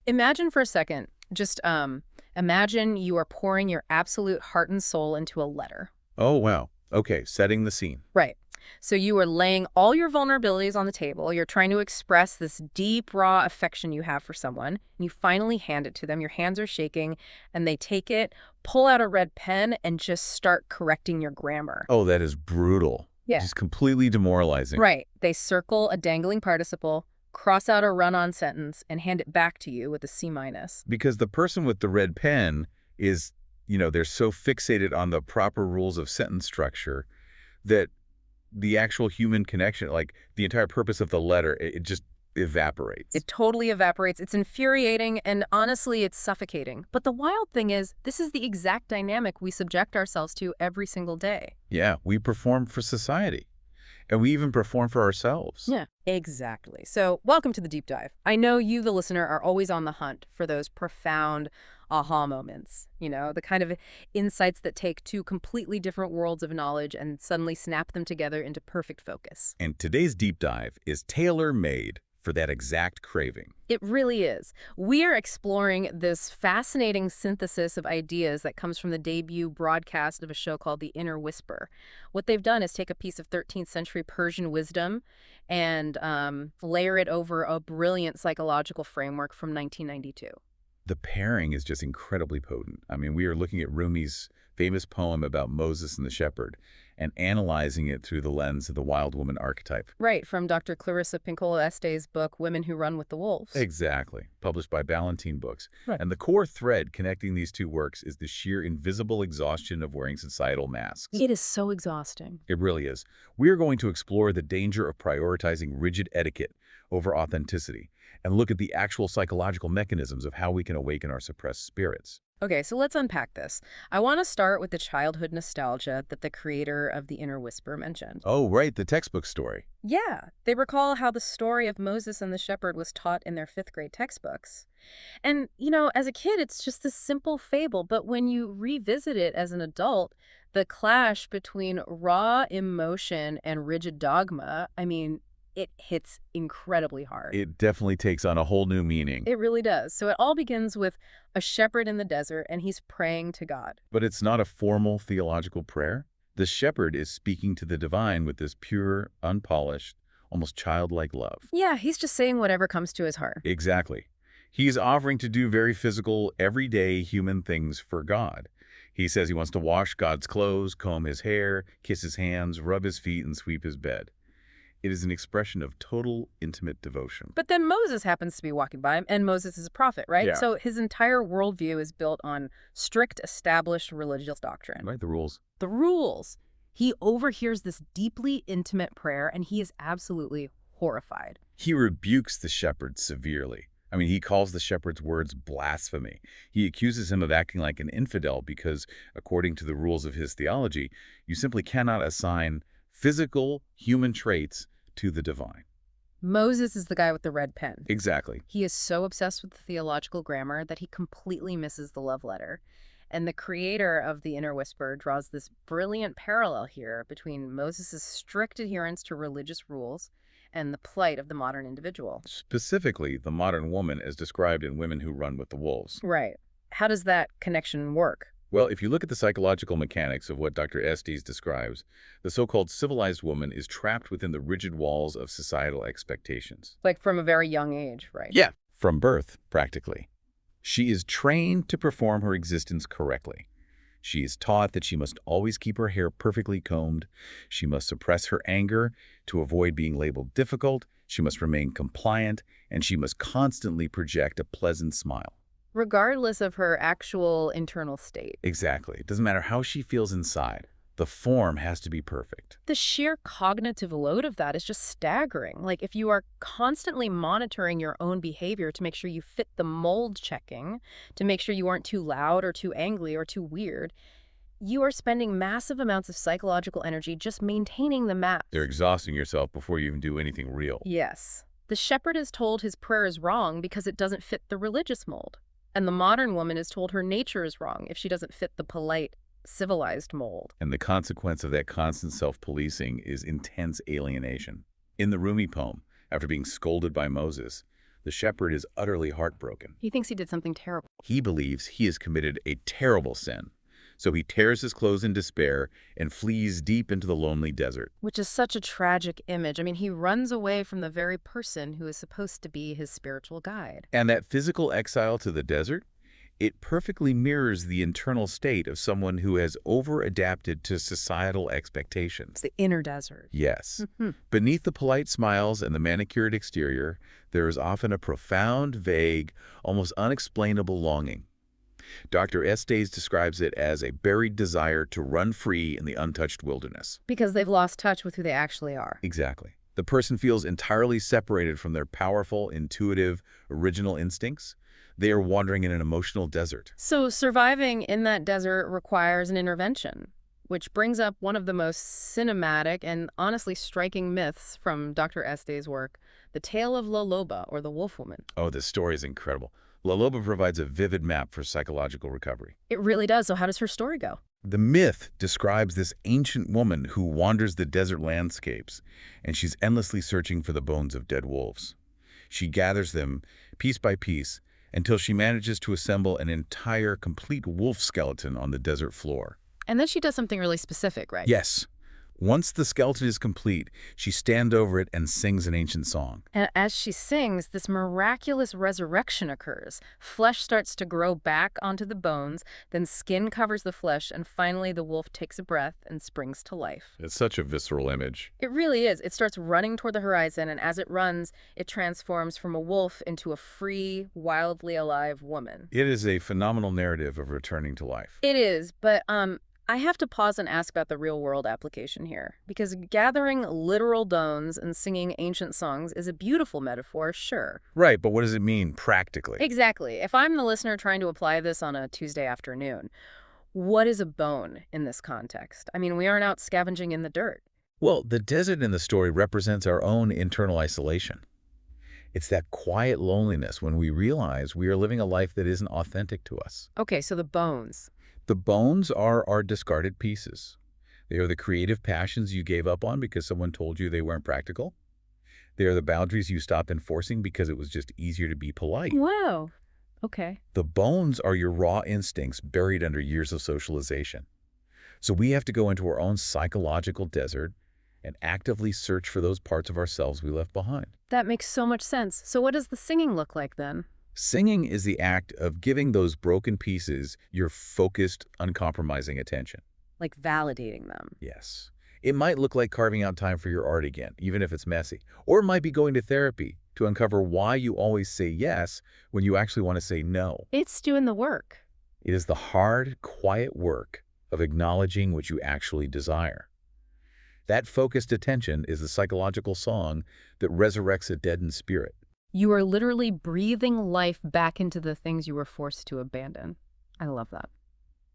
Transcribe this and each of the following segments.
Imagine for a second, just imagine you are pouring your absolute heart and soul into a letter. Oh, wow. Okay, setting the scene. Right. So you are laying all your vulnerabilities on the table. You're trying to express this deep, raw affection you have for someone. And you finally hand it to them. Your hands are shaking, and they take it, pull out a red pen, and just start correcting your grammar. Oh, that is brutal. Yeah. Just completely demoralizing. Right. They circle a dangling participle, cross out a run-on sentence, and hand it back to you with a C minus. Because the person with the red pen is, they're so fixated on the proper rules of sentence structure that the actual human connection, like the entire purpose of the letter, it just evaporates. It totally evaporates. It's infuriating, and honestly, it's suffocating. But the wild thing is, this is the exact dynamic we subject ourselves to every single day. Yeah, we perform for society. And we even perform for ourselves. Yeah, exactly. So welcome to the deep dive. I know you, the listener, are always on the hunt for those profound aha moments, the kind of insights that take two completely different worlds of knowledge and suddenly snap them together into perfect focus. And today's deep dive is tailor-made for that exact craving. It really is. We are exploring this fascinating synthesis of ideas that comes from the debut broadcast of a show called The Inner Whisper. What they've done is take a piece of 13th century Persian wisdom and layer it over a brilliant psychological framework from 1992. The pairing is just incredibly potent. I mean, we are looking at Rumi's famous poem about Moses and the shepherd and analyzing it through the lens of the wild woman archetype. Right, from Dr. Clarissa Pinkola Estes' book, Women Who Run with the Wolves. Exactly, published by Ballantine Books. Right. And the core thread connecting these two works is the sheer invisible exhaustion of wearing societal masks. It is so exhausting. It really is. We are going to explore the danger of prioritizing rigid etiquette over authenticity and look at the actual psychological mechanisms of how we can awaken our suppressed spirits. Okay, so let's unpack this. I want to start with the childhood nostalgia that the creator of The Inner Whisper mentioned. Oh, right, the textbook story. Yeah, they recall how the story of Moses and the shepherd was taught in their 5th grade textbooks. And, as a kid, it's just this simple fable, but when you revisit it as an adult, the clash between raw emotion and rigid dogma, it hits incredibly hard. It definitely takes on a whole new meaning. It really does. So it all begins with a shepherd in the desert, and he's praying to God. But it's not a formal theological prayer. The shepherd is speaking to the divine with this pure, unpolished, almost childlike love. Yeah, he's just saying whatever comes to his heart. Exactly. He's offering to do very physical, everyday human things for God. He says he wants to wash God's clothes, comb his hair, kiss his hands, rub his feet, and sweep his bed. It is an expression of total, intimate devotion. But then Moses happens to be walking by, and Moses is a prophet, right? Yeah. So his entire worldview is built on strict, established religious doctrine. Right, the rules. The rules. He overhears this deeply intimate prayer, and he is absolutely horrified. He rebukes the shepherd severely. He calls the shepherd's words blasphemy. He accuses him of acting like an infidel because, according to the rules of his theology, you simply cannot assign physical human traits to the divine. Moses is the guy with the red pen. Exactly. He is so obsessed with the theological grammar that he completely misses the love letter. And the creator of The Inner Whisper draws this brilliant parallel here between Moses' strict adherence to religious rules and the plight of the modern individual. Specifically, the modern woman as described in Women Who Run with the Wolves. Right. How does that connection work? Well, if you look at the psychological mechanics of what Dr. Estes describes, the so-called civilized woman is trapped within the rigid walls of societal expectations. Like from a very young age, right? Yeah, from birth, practically. She is trained to perform her existence correctly. She is taught that she must always keep her hair perfectly combed. She must suppress her anger to avoid being labeled difficult. She must remain compliant, and she must constantly project a pleasant smile. Regardless of her actual internal state. Exactly. It doesn't matter how she feels inside. The form has to be perfect. The sheer cognitive load of that is just staggering. Like if you are constantly monitoring your own behavior to make sure you fit the mold checking, to make sure you aren't too loud or too angry or too weird, you are spending massive amounts of psychological energy just maintaining the map. You're exhausting yourself before you even do anything real. Yes. The shepherd is told his prayer is wrong because it doesn't fit the religious mold. And the modern woman is told her nature is wrong if she doesn't fit the polite, civilized mold. And the consequence of that constant self-policing is intense alienation. In the Rumi poem, after being scolded by Moses, The shepherd is utterly heartbroken. He thinks he did something terrible. He believes he has committed a terrible sin. So he tears his clothes in despair and flees deep into the lonely desert. Which is such a tragic image. I mean, he runs away from the very person who is supposed to be his spiritual guide. And that physical exile to the desert, it perfectly mirrors the internal state of someone who has over-adapted to societal expectations. It's the inner desert. Yes. Beneath the polite smiles and the manicured exterior, there is often a profound, vague, almost unexplainable longing. Dr. Estes describes it as a buried desire to run free in the untouched wilderness. Because they've lost touch with who they actually are. Exactly. The person feels entirely separated from their powerful, intuitive, original instincts. They are wandering in an emotional desert. So surviving in that desert requires an intervention, which brings up one of the most cinematic and honestly striking myths from Dr. Estes' work, the tale of La Loba, or the wolf woman. Oh, this story is incredible. La Loba provides a vivid map for psychological recovery. It really does. So how does her story go? The myth describes this ancient woman who wanders the desert landscapes, and she's endlessly searching for the bones of dead wolves. She gathers them, piece by piece, until she manages to assemble an entire, complete wolf skeleton on the desert floor. And then she does something really specific, right? Yes. Once the skeleton is complete, she stands over it and sings an ancient song. And as she sings, this miraculous resurrection occurs. Flesh starts to grow back onto the bones, then skin covers the flesh, and finally the wolf takes a breath and springs to life. It's such a visceral image. It really is. It starts running toward the horizon, and as it runs, it transforms from a wolf into a free, wildly alive woman. It is a phenomenal narrative of returning to life. It is, but I have to pause and ask about the real-world application here, because gathering literal bones and singing ancient songs is a beautiful metaphor, sure. Right, but what does it mean practically? Exactly. If I'm the listener trying to apply this on a Tuesday afternoon, what is a bone in this context? I mean, we aren't out scavenging in the dirt. Well, the desert in the story represents our own internal isolation. It's that quiet loneliness when we realize we are living a life that isn't authentic to us. Okay, so the bones. The bones are our discarded pieces. They are the creative passions you gave up on because someone told you they weren't practical. They are the boundaries you stopped enforcing because it was just easier to be polite. Wow. Okay. The bones are your raw instincts buried under years of socialization. So we have to go into our own psychological desert and actively search for those parts of ourselves we left behind. That makes so much sense. So what does the singing look like then? Singing is the act of giving those broken pieces your focused, uncompromising attention. Like validating them. Yes. It might look like carving out time for your art again, even if it's messy. Or it might be going to therapy to uncover why you always say yes when you actually want to say no. It's doing the work. It is the hard, quiet work of acknowledging what you actually desire. That focused attention is the psychological song that resurrects a deadened spirit. You are literally breathing life back into the things you were forced to abandon. I love that.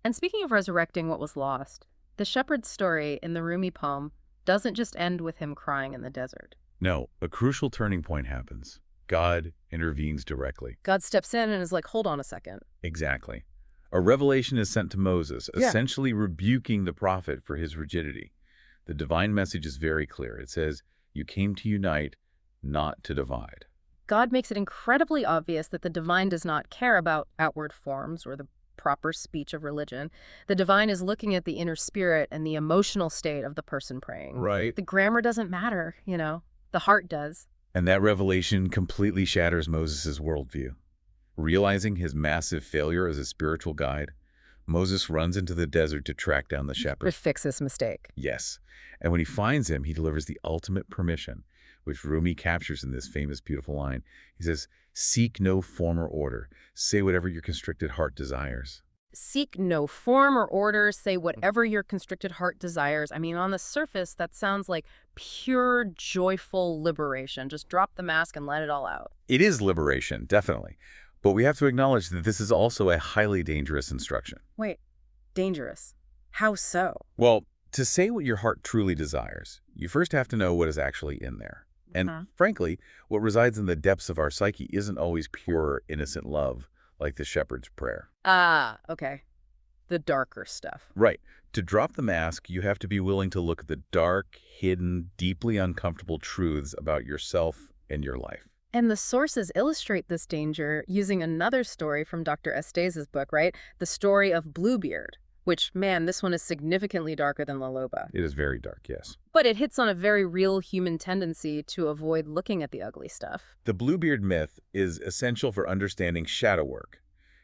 And speaking of resurrecting what was lost, the shepherd's story in the Rumi poem doesn't just end with him crying in the desert. No, a crucial turning point happens. God intervenes directly. God steps in and is like, hold on a second. Exactly. A revelation is sent to Moses, essentially rebuking the prophet for his rigidity. The divine message is very clear. It says, you came to unite, not to divide. God makes it incredibly obvious that the divine does not care about outward forms or the proper speech of religion. The divine is looking at the inner spirit and the emotional state of the person praying. Right. The grammar doesn't matter, the heart does. And that revelation completely shatters Moses' worldview. Realizing his massive failure as a spiritual guide, Moses runs into the desert to track down the shepherd. To fix this mistake. Yes. And when he finds him, he delivers the ultimate permission, which Rumi captures in this famous, beautiful line. He says, seek no form or order. Say whatever your constricted heart desires. Seek no form or order. Say whatever your constricted heart desires. I mean, on the surface, that sounds like pure, joyful liberation. Just drop the mask and let it all out. It is liberation, definitely. But we have to acknowledge that this is also a highly dangerous instruction. Wait, dangerous? How so? Well, to say what your heart truly desires, you first have to know what is actually in there. And frankly, what resides in the depths of our psyche isn't always pure, innocent love, like the shepherd's prayer. Ah, okay. The darker stuff. Right. To drop the mask, you have to be willing to look at the dark, hidden, deeply uncomfortable truths about yourself and your life. And the sources illustrate this danger using another story from Dr. Estes' book, right? The story of Bluebeard, which, man, this one is significantly darker than La Loba. It is very dark, yes. But it hits on a very real human tendency to avoid looking at the ugly stuff. The Bluebeard myth is essential for understanding shadow work.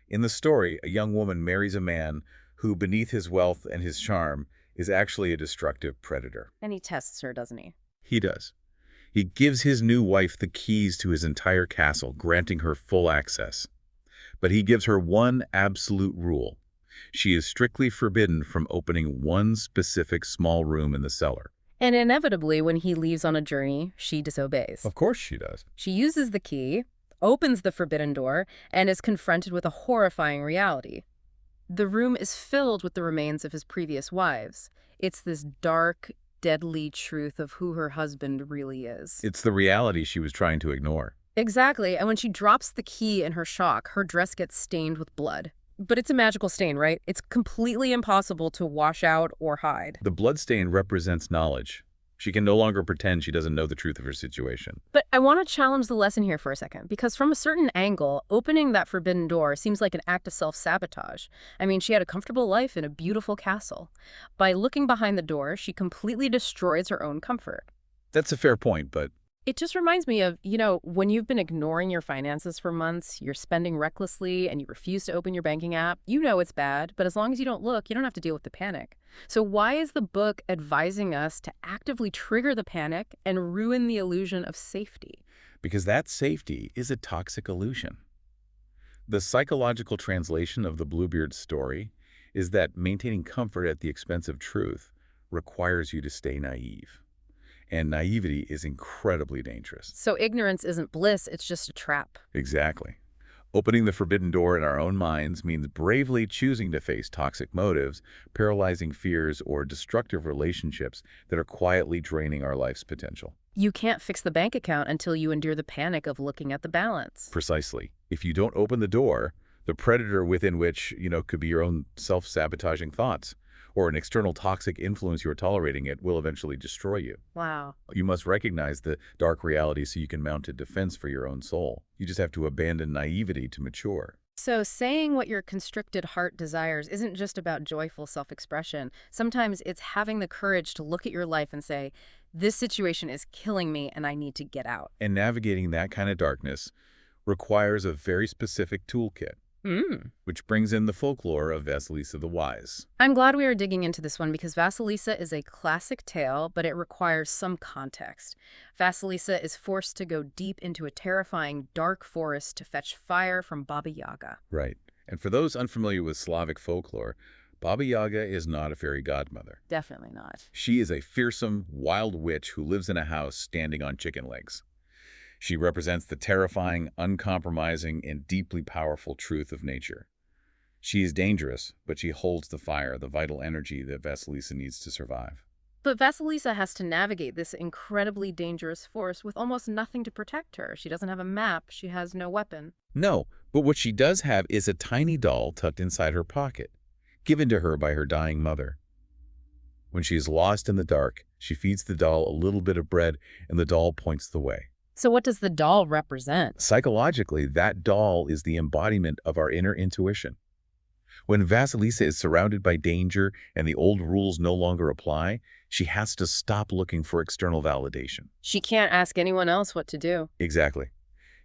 In the story, a young woman marries a man who, beneath his wealth and his charm, is actually a destructive predator. And he tests her, doesn't he? He does. He gives his new wife the keys to his entire castle, granting her full access. But he gives her one absolute rule. She is strictly forbidden from opening one specific small room in the cellar. And inevitably, when he leaves on a journey, she disobeys. Of course she does. She uses the key, opens the forbidden door, and is confronted with a horrifying reality. The room is filled with the remains of his previous wives. It's this dark, deadly truth of who her husband really is. It's the reality she was trying to ignore. Exactly, and when she drops the key in her shock, her dress gets stained with blood. But it's a magical stain, right? It's completely impossible to wash out or hide. The bloodstain represents knowledge. She can no longer pretend she doesn't know the truth of her situation. But I want to challenge the lesson here for a second, because from a certain angle, opening that forbidden door seems like an act of self-sabotage. I mean, she had a comfortable life in a beautiful castle. By looking behind the door, she completely destroys her own comfort. That's a fair point, but It just reminds me of, when you've been ignoring your finances for months, you're spending recklessly, and you refuse to open your banking app. You know it's bad, but as long as you don't look, you don't have to deal with the panic. So why is the book advising us to actively trigger the panic and ruin the illusion of safety? because that safety is a toxic illusion. The psychological translation of the Bluebeard story is that maintaining comfort at the expense of truth requires you to stay naive. And naivety is incredibly dangerous. So ignorance isn't bliss, it's just a trap. Exactly. Opening the forbidden door in our own minds means bravely choosing to face toxic motives, paralyzing fears, or destructive relationships that are quietly draining our life's potential. You can't fix the bank account until you endure the panic of looking at the balance. Precisely. If you don't open the door, the predator within which, could be your own self-sabotaging thoughts, or an external toxic influence you're tolerating, it will eventually destroy you. Wow. You must recognize the dark reality so you can mount a defense for your own soul. You just have to abandon naivety to mature. So saying what your constricted heart desires isn't just about joyful self-expression. Sometimes it's having the courage to look at your life and say, this situation is killing me and I need to get out. And navigating that kind of darkness requires a very specific toolkit, which brings in the folklore of Vasilisa the Wise. I'm glad we are digging into this one because Vasilisa is a classic tale, but it requires some context. Vasilisa is forced to go deep into a terrifying dark forest to fetch fire from Baba Yaga. Right. And for those unfamiliar with Slavic folklore, Baba Yaga is not a fairy godmother. Definitely not. She is a fearsome, wild witch who lives in a house standing on chicken legs. She represents the terrifying, uncompromising, and deeply powerful truth of nature. She is dangerous, but she holds the fire, the vital energy that Vasilisa needs to survive. But Vasilisa has to navigate this incredibly dangerous forest with almost nothing to protect her. She doesn't have a map. She has no weapon. No, but what she does have is a tiny doll tucked inside her pocket, given to her by her dying mother. When she is lost in the dark, she feeds the doll a little bit of bread, and the doll points the way. So what does the doll represent? Psychologically, that doll is the embodiment of our inner intuition. When Vasilisa is surrounded by danger and the old rules no longer apply, she has to stop looking for external validation. She can't ask anyone else what to do. Exactly.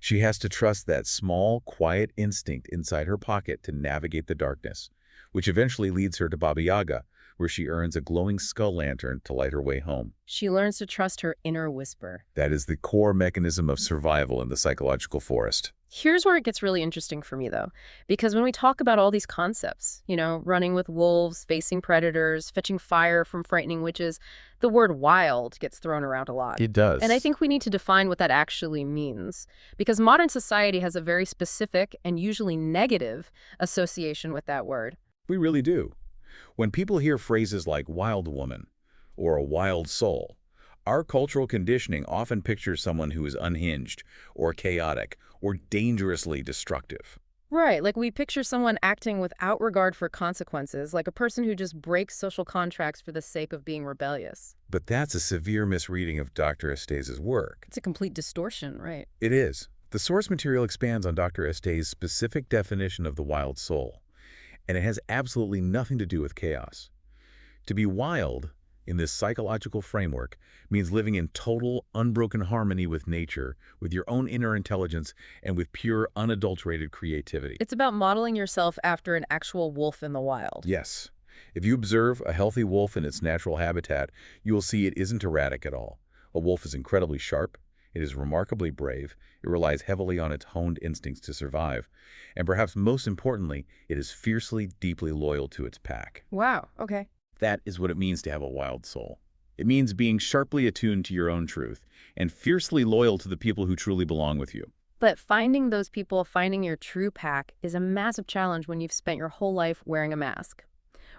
She has to trust that small, quiet instinct inside her pocket to navigate the darkness, which eventually leads her to Baba Yaga, where she earns a glowing skull lantern to light her way home. She learns to trust her inner whisper. That is the core mechanism of survival in the psychological forest. Here's where it gets really interesting for me, though, because when we talk about all these concepts, running with wolves, facing predators, fetching fire from frightening witches, the word wild gets thrown around a lot. It does. And I think we need to define what that actually means, because modern society has a very specific and usually negative association with that word. We really do. When people hear phrases like wild woman or a wild soul, our cultural conditioning often pictures someone who is unhinged or chaotic or dangerously destructive. Right, like we picture someone acting without regard for consequences, like a person who just breaks social contracts for the sake of being rebellious. But that's a severe misreading of Dr. Estes' work. It's a complete distortion, right? It is. The source material expands on Dr. Este's specific definition of the wild soul, and it has absolutely nothing to do with chaos. To be wild, in this psychological framework, means living in total, unbroken harmony with nature, with your own inner intelligence, and with pure, unadulterated creativity. It's about modeling yourself after an actual wolf in the wild. Yes, if you observe a healthy wolf in its natural habitat, you will see it isn't erratic at all. A wolf is incredibly sharp, it is remarkably brave, it relies heavily on its honed instincts to survive, and perhaps most importantly, it is fiercely, deeply loyal to its pack. Wow, okay. That is what it means to have a wild soul. It means being sharply attuned to your own truth and fiercely loyal to the people who truly belong with you. But finding those people, finding your true pack, is a massive challenge when you've spent your whole life wearing a mask.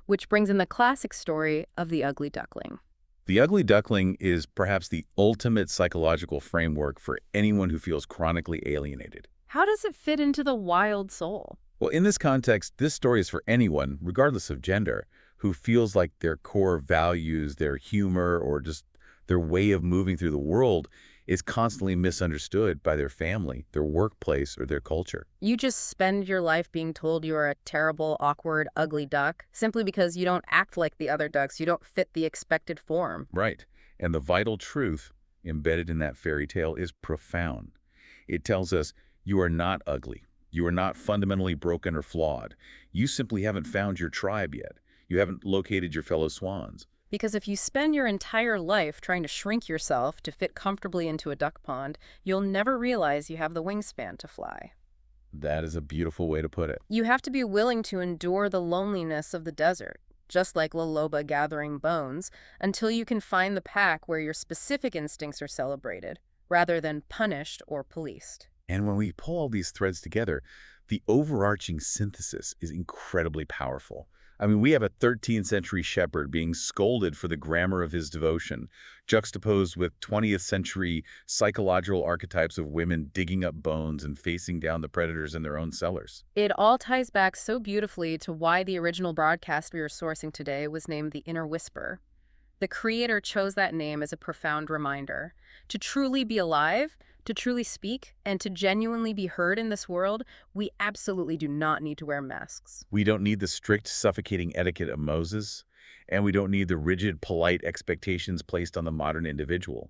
Which brings in the classic story of the ugly duckling. The ugly duckling is perhaps the ultimate psychological framework for anyone who feels chronically alienated. How does it fit into the wild soul? Well, in this context, this story is for anyone, regardless of gender, who feels like their core values, their humor, or just their way of moving through the world is constantly misunderstood by their family, their workplace, or their culture. You just spend your life being told you are a terrible, awkward, ugly duck simply because you don't act like the other ducks. You don't fit the expected form. Right. And the vital truth embedded in that fairy tale is profound. It tells us you are not ugly. You are not fundamentally broken or flawed. You simply haven't found your tribe yet. You haven't located your fellow swans. Because if you spend your entire life trying to shrink yourself to fit comfortably into a duck pond, you'll never realize you have the wingspan to fly. That is a beautiful way to put it. You have to be willing to endure the loneliness of the desert, just like La Loba gathering bones, until you can find the pack where your specific instincts are celebrated, rather than punished or policed. And when we pull all these threads together, the overarching synthesis is incredibly powerful. I mean, we have a 13th century shepherd being scolded for the grammar of his devotion, juxtaposed with 20th century psychological archetypes of women digging up bones and facing down the predators in their own cellars. It all ties back so beautifully to why the original broadcast we are sourcing today was named The Inner Whisper. The creator chose that name as a profound reminder. To truly be alive, to truly speak, and to genuinely be heard in this world, we absolutely do not need to wear masks. We don't need the strict, suffocating etiquette of Moses, and we don't need the rigid, polite expectations placed on the modern individual.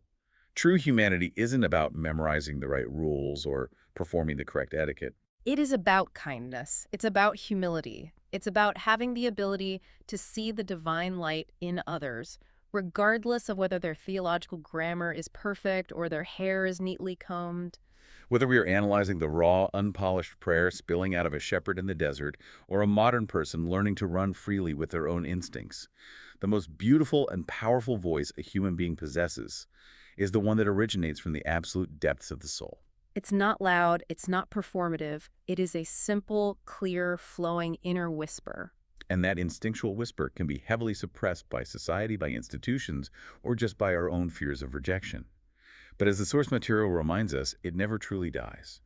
True humanity isn't about memorizing the right rules or performing the correct etiquette. It is about kindness. It's about humility. It's about having the ability to see the divine light in others, regardless of whether their theological grammar is perfect or their hair is neatly combed. Whether we are analyzing the raw, unpolished prayer spilling out of a shepherd in the desert or a modern person learning to run freely with their own instincts, the most beautiful and powerful voice a human being possesses is the one that originates from the absolute depths of the soul. It's not loud, it's not performative. It is a simple, clear, flowing inner whisper. And that instinctual whisper can be heavily suppressed by society, by institutions, or just by our own fears of rejection. But as the source material reminds us, it never truly dies.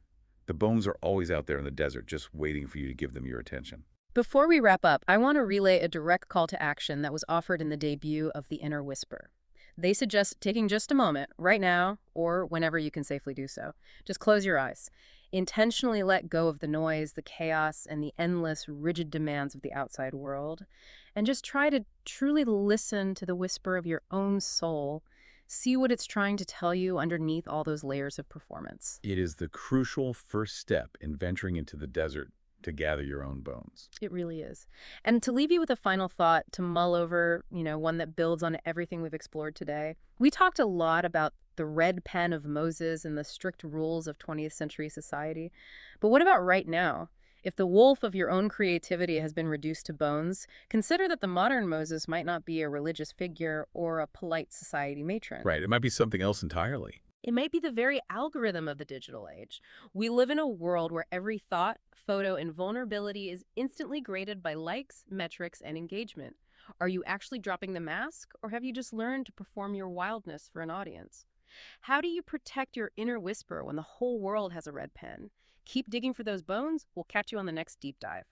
The bones are always out there in the desert, just waiting for you to give them your attention. Before we wrap up, I want to relay a direct call to action that was offered in the debut of The Inner Whisper. They suggest taking just a moment, right now, or whenever you can safely do so. Just close your eyes. Intentionally let go of the noise, the chaos, and the endless, rigid demands of the outside world. And just try to truly listen to the whisper of your own soul. See what it's trying to tell you underneath all those layers of performance. It is the crucial first step in venturing into the desert to gather your own bones. It really is. And to leave you with a final thought to mull over, one that builds on everything we've explored today. We talked a lot about the red pen of Moses and the strict rules of 20th century society. But what about right now? If the wolf of your own creativity has been reduced to bones, consider that the modern Moses might not be a religious figure or a polite society matron. Right, it might be something else entirely. It might be the very algorithm of the digital age. We live in a world where every thought, photo, and vulnerability is instantly graded by likes, metrics, and engagement. Are you actually dropping the mask, or have you just learned to perform your wildness for an audience? How do you protect your inner whisper when the whole world has a red pen? Keep digging for those bones. We'll catch you on the next deep dive.